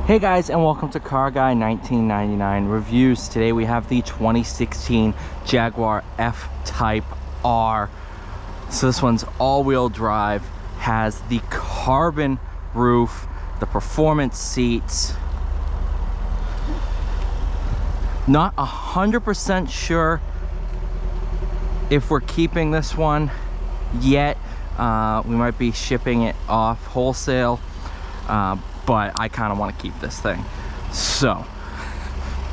Hey guys, and welcome to Car Guy 1999 Reviews. Today we have the 2016 Jaguar F-Type R. So this one's all-wheel drive, has the carbon roof, the performance seats. Not 100% sure if we're keeping this one yet. We might be shipping it off wholesale. But I kind of want to keep this thing. So,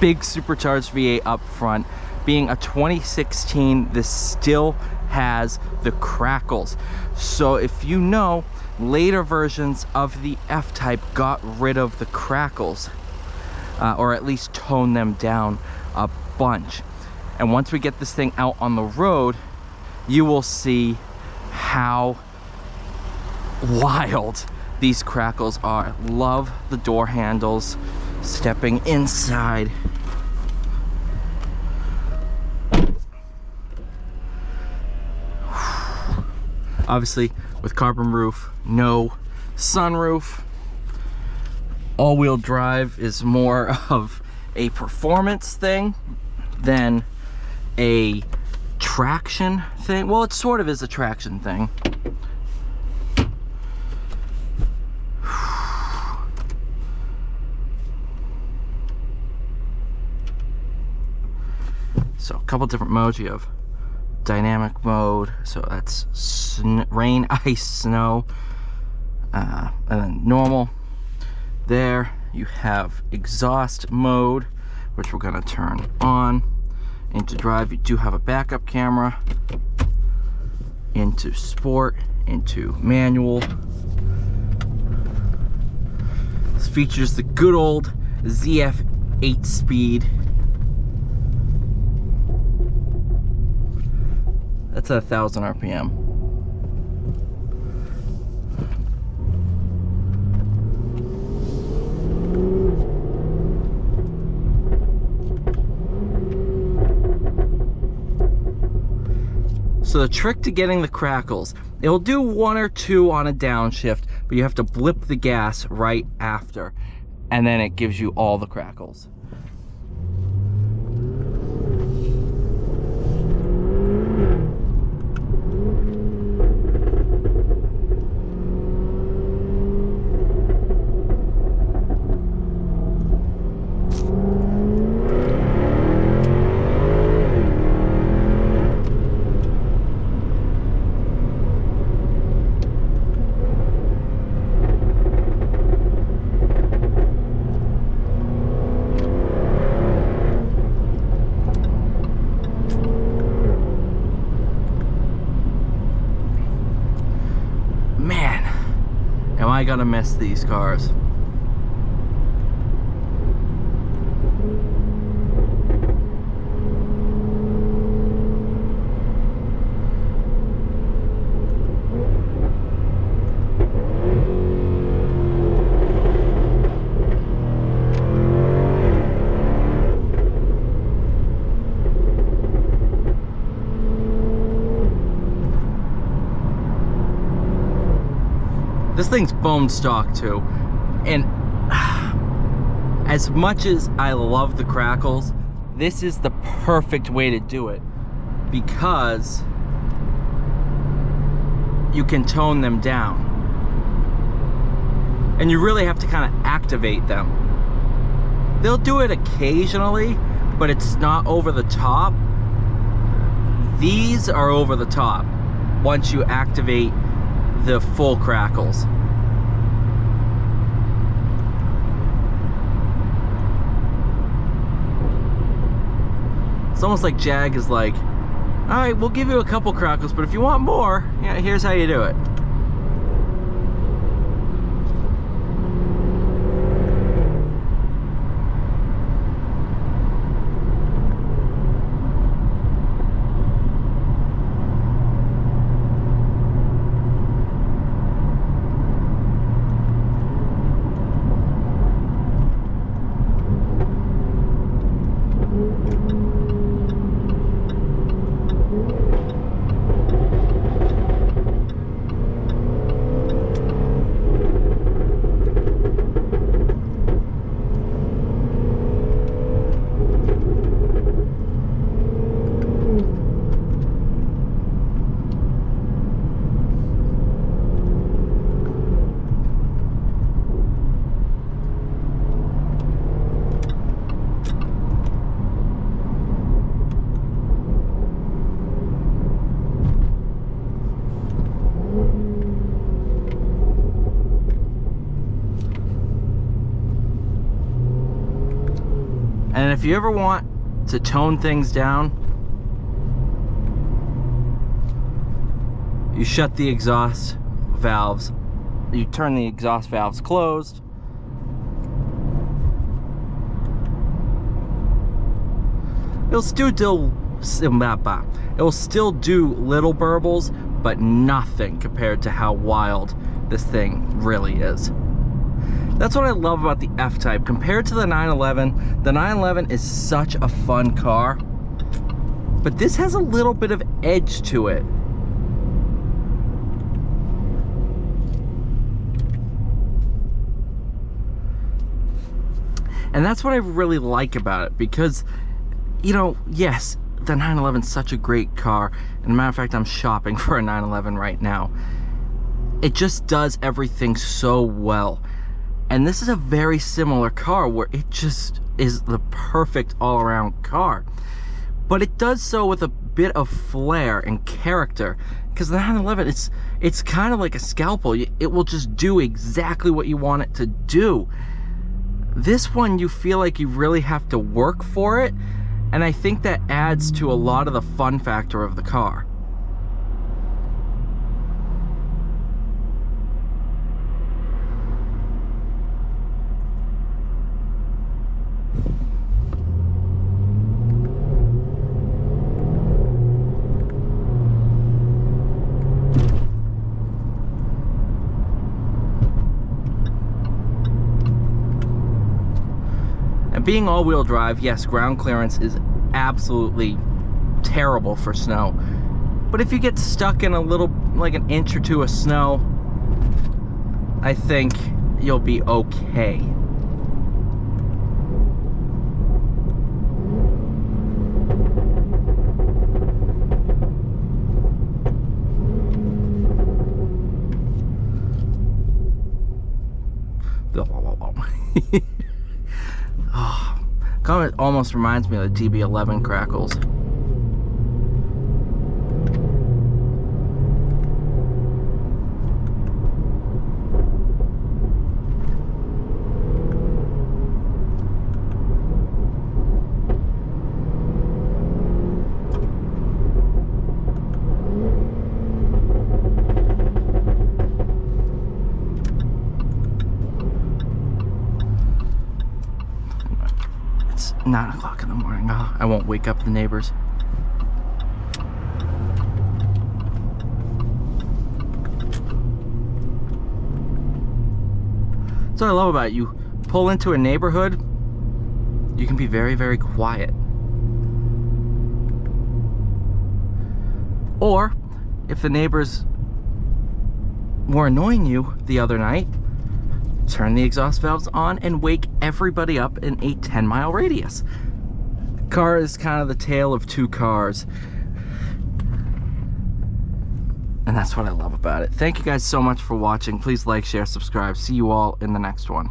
big supercharged V8 up front. Being a 2016, this still has the crackles. So if you know, later versions of the F-Type got rid of the crackles, or at least toned them down a bunch. And once we get this thing out on the road, you will see how wild these crackles are. Love the door handles. Stepping inside, obviously with carbon roof, no sunroof. All-wheel drive is more of a performance thing than a traction thing. Well, it sort of is a traction thing. So a couple different modes. You have dynamic mode, so that's rain, ice, snow, and then normal. There you have exhaust mode, which we're going to turn on. Into drive, you do have a backup camera. Into sport, into manual. This features the good old ZF 8-speed. That's 1,000 RPM. So the trick to getting the crackles, it'll do 1 or 2 on a downshift, but you have to blip the gas right after, and then it gives you all the crackles. I gotta miss these cars. This thing's bone stock too, and as much as I love the crackles, this is the perfect way to do it because you can tone them down, and you really have to kind of activate them. They'll do it occasionally, but it's not over the top. These are over the top once you activate the full crackles. It's almost like Jag is like, all right, we'll give you a couple crackles, but if you want more, yeah, here's how you do it. And if you ever want to tone things down, you shut the exhaust valves, you turn the exhaust valves closed. It'll still do little burbles, but nothing compared to how wild this thing really is. That's what I love about the F-Type. Compared to the 911, the 911 is such a fun car, but this has a little bit of edge to it. And that's what I really like about it, because, you know, yes, the 911 is such a great car. And as a matter of fact, I'm shopping for a 911 right now. It just does everything so well. And this is a very similar car where it just is the perfect all-around car. But it does so with a bit of flair and character. Because the 911, it's kind of like a scalpel. It will just do exactly what you want it to do. This one, you feel like you really have to work for it, and I think that adds to a lot of the fun factor of the car. Being all-wheel drive, yes, ground clearance is absolutely terrible for snow. But if you get stuck in a little, like an inch or two of snow, I think you'll be okay. Oh, kind of almost reminds me of the DB11 crackles. It's 9 o'clock in the morning. Oh, I won't wake up the neighbors. That's what I love about it. You pull into a neighborhood, you can be very, very quiet. Or, if the neighbors were annoying you the other night, turn the exhaust valves on and wake everybody up in a 10-mile radius. Car is kind of the tale of two cars. And that's what I love about it. Thank you guys so much for watching. Please like, share, subscribe. See you all in the next one.